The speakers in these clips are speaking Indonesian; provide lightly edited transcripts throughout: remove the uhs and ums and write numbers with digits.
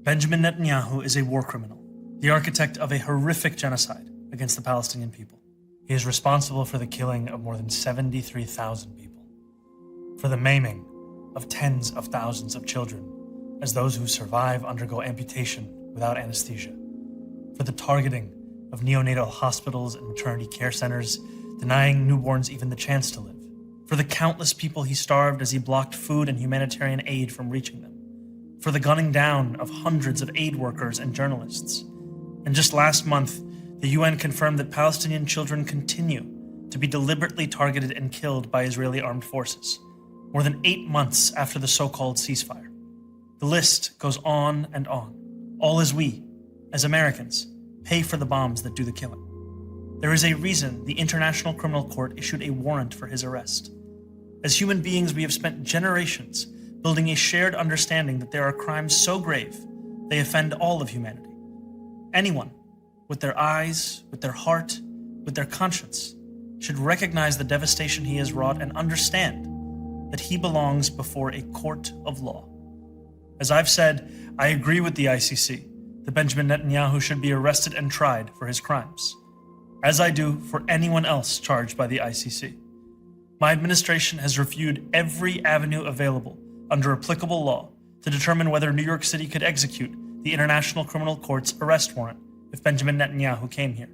Benjamin Netanyahu is a war criminal, the architect of a horrific genocide against the Palestinian people. He is responsible for the killing of more than 73,000 people, for the maiming of tens of thousands of children as those who survive undergo amputation without anesthesia, for the targeting of neonatal hospitals and maternity care centers, denying newborns even the chance to live, for the countless people he starved as he blocked food and humanitarian aid from reaching them, for the gunning down of hundreds of aid workers and journalists. And just last month, the UN confirmed that Palestinian children continue to be deliberately targeted and killed by Israeli armed forces, more than 8 months after the so-called ceasefire. The list goes on and on, all as we, as Americans, pay for the bombs that do the killing. There is a reason the International Criminal Court issued a warrant for his arrest. As human beings, we have spent generations building a shared understanding that there are crimes so grave they offend all of humanity. Anyone, with their eyes, with their heart, with their conscience, should recognize the devastation he has wrought and understand that he belongs before a court of law. As I've said, I agree with the ICC that Benjamin Netanyahu should be arrested and tried for his crimes, as I do for anyone else charged by the ICC. My administration has reviewed every avenue available under applicable law to determine whether New York City could execute the International Criminal Court's arrest warrant if Benjamin Netanyahu came here.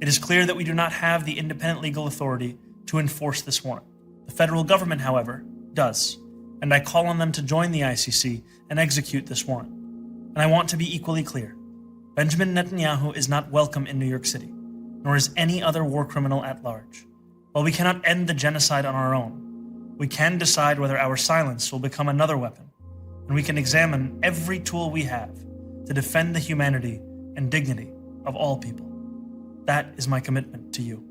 It is clear that we do not have the independent legal authority to enforce this warrant. The federal government, however, does, and I call on them to join the ICC and execute this warrant. And I want to be equally clear. Benjamin Netanyahu is not welcome in New York City, nor is any other war criminal at large. While we cannot end the genocide on our own, we can decide whether our silence will become another weapon, and we can examine every tool we have to defend the humanity and dignity of all people. That is my commitment to you.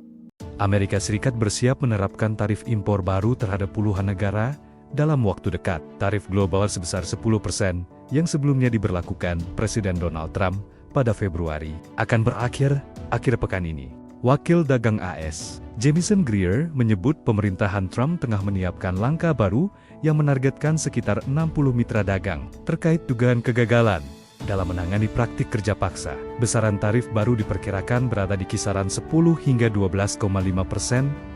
Amerika Serikat bersiap menerapkan tarif impor baru terhadap puluhan negara dalam waktu dekat. Tarif global sebesar 10% yang sebelumnya diberlakukan Presiden Donald Trump pada Februari akan berakhir akhir pekan ini. Wakil Dagang AS, Jamieson Greer, menyebut pemerintahan Trump tengah menyiapkan langkah baru yang menargetkan sekitar 60 mitra dagang terkait dugaan kegagalan dalam menangani praktik kerja paksa. Besaran tarif baru diperkirakan berada di kisaran 10 hingga 12,5%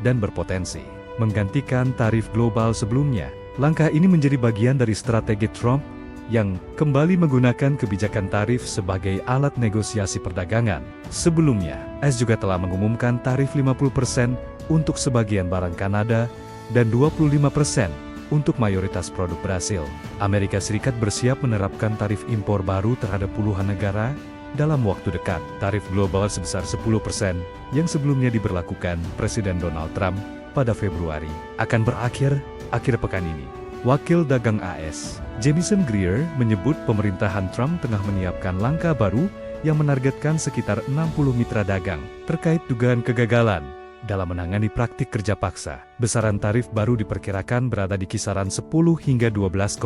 dan berpotensi menggantikan tarif global sebelumnya. Langkah ini menjadi bagian dari strategi Trump yang kembali menggunakan kebijakan tarif sebagai alat negosiasi perdagangan. Sebelumnya, AS juga telah mengumumkan tarif 50% untuk sebagian barang Kanada dan 25% untuk mayoritas produk Brasil. Amerika Serikat bersiap menerapkan tarif impor baru terhadap puluhan negara dalam waktu dekat. Tarif global sebesar 10% yang sebelumnya diberlakukan Presiden Donald Trump pada Februari akan berakhir akhir pekan ini. Wakil Dagang AS, Jamieson Greer, menyebut pemerintahan Trump tengah menyiapkan langkah baru yang menargetkan sekitar 60 mitra dagang terkait dugaan kegagalan dalam menangani praktik kerja paksa. Besaran tarif baru diperkirakan berada di kisaran 10 hingga 12,5%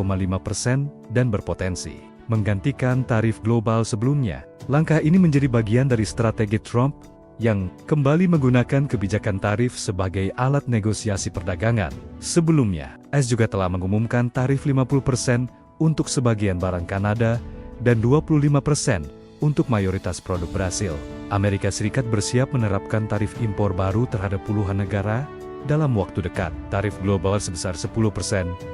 dan berpotensi menggantikan tarif global sebelumnya. Langkah ini menjadi bagian dari strategi Trump yang kembali menggunakan kebijakan tarif sebagai alat negosiasi perdagangan. Sebelumnya, AS juga telah mengumumkan tarif 50% untuk sebagian barang Kanada dan 25% untuk mayoritas produk Brasil. Amerika Serikat bersiap menerapkan tarif impor baru terhadap puluhan negara dalam waktu dekat. Tarif global sebesar 10%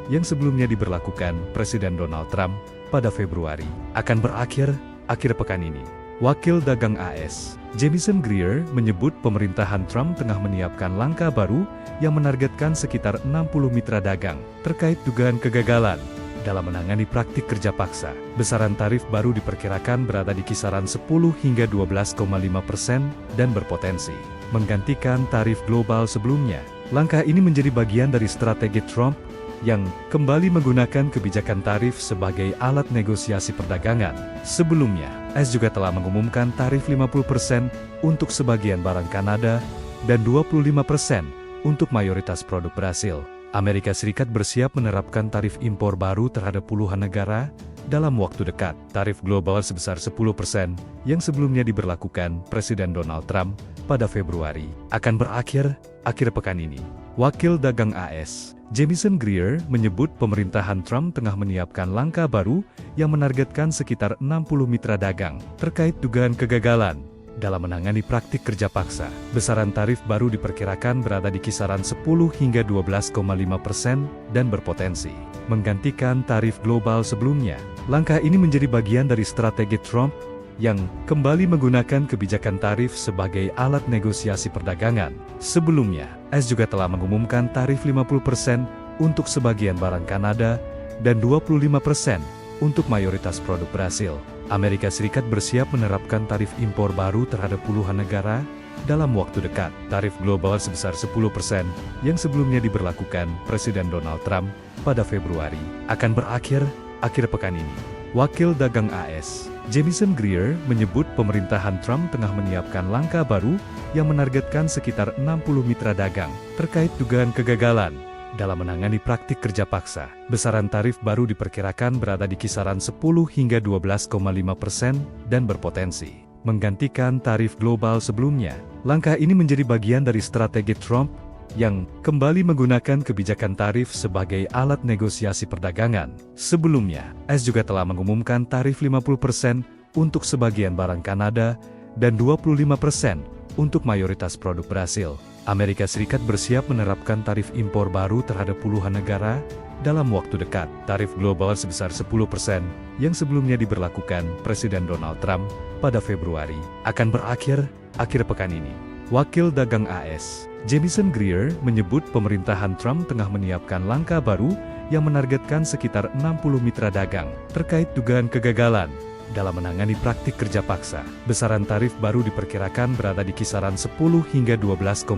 yang sebelumnya diberlakukan Presiden Donald Trump pada Februari akan berakhir akhir pekan ini. Wakil Dagang AS, Jamieson Greer, menyebut pemerintahan Trump tengah menyiapkan langkah baru yang menargetkan sekitar 60 mitra dagang terkait dugaan kegagalan dalam menangani praktik kerja paksa. Besaran tarif baru diperkirakan berada di kisaran 10 hingga 12,5% dan berpotensi menggantikan tarif global sebelumnya. Langkah ini menjadi bagian dari strategi Trump yang kembali menggunakan kebijakan tarif sebagai alat negosiasi perdagangan. Sebelumnya, AS juga telah mengumumkan tarif 50% untuk sebagian barang Kanada dan 25% untuk mayoritas produk Brasil. Amerika Serikat bersiap menerapkan tarif impor baru terhadap puluhan negara dalam waktu dekat. Tarif global sebesar 10% yang sebelumnya diberlakukan Presiden Donald Trump pada Februari akan berakhir akhir pekan ini. Wakil Dagang AS, Jamieson Greer menyebut pemerintahan Trump tengah menyiapkan langkah baru yang menargetkan sekitar 60 mitra dagang terkait dugaan kegagalan dalam menangani praktik kerja paksa. Besaran tarif baru diperkirakan berada di kisaran 10 hingga 12,5% dan berpotensi menggantikan tarif global sebelumnya. Langkah ini menjadi bagian dari strategi Trump yang kembali menggunakan kebijakan tarif sebagai alat negosiasi perdagangan. Sebelumnya, AS juga telah mengumumkan tarif 50% untuk sebagian barang Kanada dan 25% untuk mayoritas produk Brasil. Amerika Serikat bersiap menerapkan tarif impor baru terhadap puluhan negara dalam waktu dekat. Tarif global sebesar 10% yang sebelumnya diberlakukan Presiden Donald Trump pada Februari akan berakhir akhir pekan ini. Wakil Dagang AS, Jamieson Greer menyebut pemerintahan Trump tengah menyiapkan langkah baru yang menargetkan sekitar 60 mitra dagang terkait dugaan kegagalan dalam menangani praktik kerja paksa. Besaran tarif baru diperkirakan berada di kisaran 10 hingga 12,5% dan berpotensi menggantikan tarif global sebelumnya. Langkah ini menjadi bagian dari strategi Trump yang kembali menggunakan kebijakan tarif sebagai alat negosiasi perdagangan. Sebelumnya, AS juga telah mengumumkan tarif 50% untuk sebagian barang Kanada dan 25% untuk mayoritas produk Brasil. Amerika Serikat bersiap menerapkan tarif impor baru terhadap puluhan negara dalam waktu dekat. Tarif global sebesar 10% yang sebelumnya diberlakukan Presiden Donald Trump pada Februari akan berakhir akhir pekan ini. Wakil Dagang AS, Jamieson Greer menyebut pemerintahan Trump tengah menyiapkan langkah baru yang menargetkan sekitar 60 mitra dagang terkait dugaan kegagalan dalam menangani praktik kerja paksa. Besaran tarif baru diperkirakan berada di kisaran 10 hingga 12,5%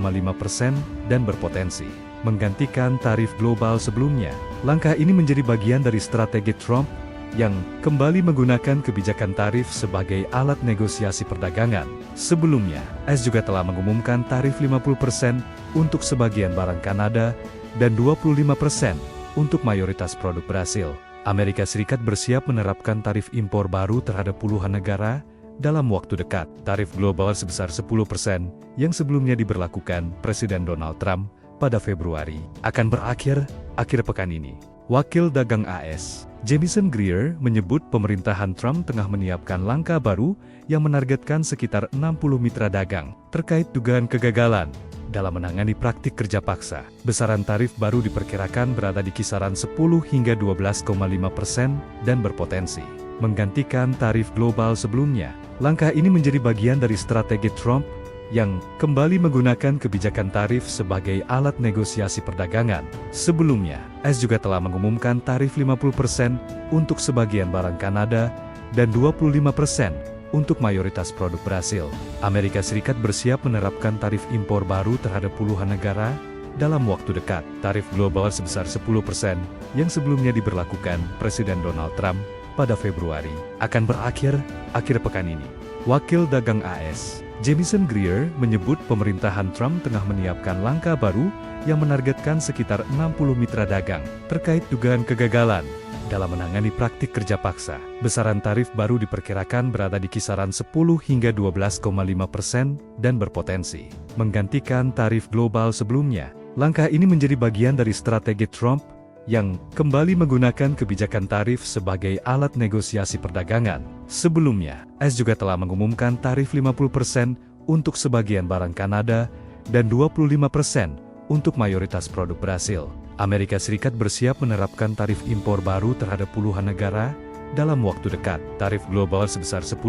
dan berpotensi menggantikan tarif global sebelumnya. Langkah ini menjadi bagian dari strategi Trump yang kembali menggunakan kebijakan tarif sebagai alat negosiasi perdagangan. Sebelumnya, AS juga telah mengumumkan tarif 50% untuk sebagian barang Kanada dan 25% untuk mayoritas produk Brasil. Amerika Serikat bersiap menerapkan tarif impor baru terhadap puluhan negara dalam waktu dekat. Tarif global sebesar 10% yang sebelumnya diberlakukan Presiden Donald Trump pada Februari akan berakhir akhir pekan ini. Wakil Dagang AS, Jamieson Greer menyebut pemerintahan Trump tengah menyiapkan langkah baru yang menargetkan sekitar 60 mitra dagang terkait dugaan kegagalan dalam menangani praktik kerja paksa. Besaran tarif baru diperkirakan berada di kisaran 10 hingga 12,5% dan berpotensi menggantikan tarif global sebelumnya. Langkah ini menjadi bagian dari strategi Trump yang kembali menggunakan kebijakan tarif sebagai alat negosiasi perdagangan. Sebelumnya, AS juga telah mengumumkan tarif 50% untuk sebagian barang Kanada dan 25% untuk mayoritas produk Brasil. Amerika Serikat bersiap menerapkan tarif impor baru terhadap puluhan negara dalam waktu dekat. Tarif global sebesar 10% yang sebelumnya diberlakukan Presiden Donald Trump pada Februari akan berakhir akhir pekan ini. Wakil Dagang AS, Jamieson Greer menyebut pemerintahan Trump tengah menyiapkan langkah baru yang menargetkan sekitar 60 mitra dagang terkait dugaan kegagalan dalam menangani praktik kerja paksa. Besaran tarif baru diperkirakan berada di kisaran 10 hingga 12,5% dan berpotensi menggantikan tarif global sebelumnya. Langkah ini menjadi bagian dari strategi Trump yang kembali menggunakan kebijakan tarif sebagai alat negosiasi perdagangan. Sebelumnya, AS juga telah mengumumkan tarif 50% untuk sebagian barang Kanada dan 25% untuk mayoritas produk Brasil. Amerika Serikat bersiap menerapkan tarif impor baru terhadap puluhan negara dalam waktu dekat. Tarif global sebesar 10%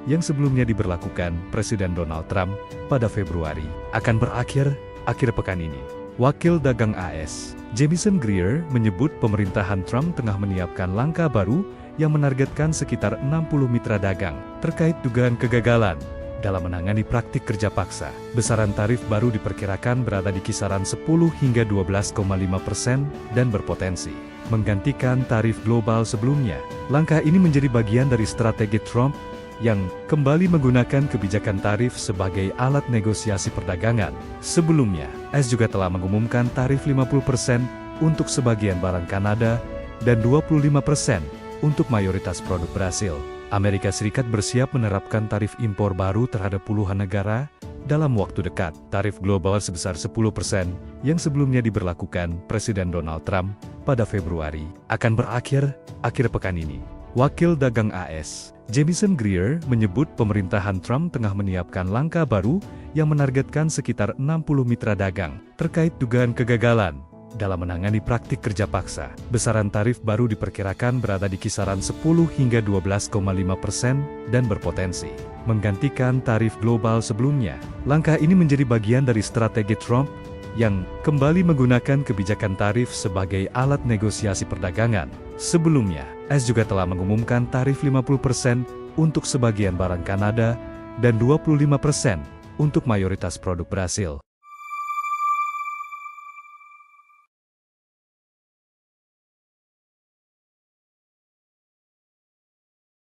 yang sebelumnya diberlakukan Presiden Donald Trump pada Februari akan berakhir akhir pekan ini. Wakil Dagang AS, Jamieson Greer menyebut pemerintahan Trump tengah menyiapkan langkah baru yang menargetkan sekitar 60 mitra dagang terkait dugaan kegagalan dalam menangani praktik kerja paksa. Besaran tarif baru diperkirakan berada di kisaran 10 hingga 12,5% dan berpotensi menggantikan tarif global sebelumnya. Langkah ini menjadi bagian dari strategi Trump yang kembali menggunakan kebijakan tarif sebagai alat negosiasi perdagangan. Sebelumnya, AS juga telah mengumumkan tarif 50% untuk sebagian barang Kanada dan 25% untuk mayoritas produk Brasil. Amerika Serikat bersiap menerapkan tarif impor baru terhadap puluhan negara dalam waktu dekat. Tarif global sebesar 10% yang sebelumnya diberlakukan Presiden Donald Trump pada Februari akan berakhir akhir pekan ini. Wakil Dagang AS, Jamieson Greer, menyebut pemerintahan Trump tengah menyiapkan langkah baru yang menargetkan sekitar 60 mitra dagang terkait dugaan kegagalan dalam menangani praktik kerja paksa. Besaran tarif baru diperkirakan berada di kisaran 10 hingga 12,5% dan berpotensi menggantikan tarif global sebelumnya. Langkah ini menjadi bagian dari strategi Trump yang kembali menggunakan kebijakan tarif sebagai alat negosiasi perdagangan. Sebelumnya, AS juga telah mengumumkan tarif 50% untuk sebagian barang Kanada dan 25% untuk mayoritas produk Brasil.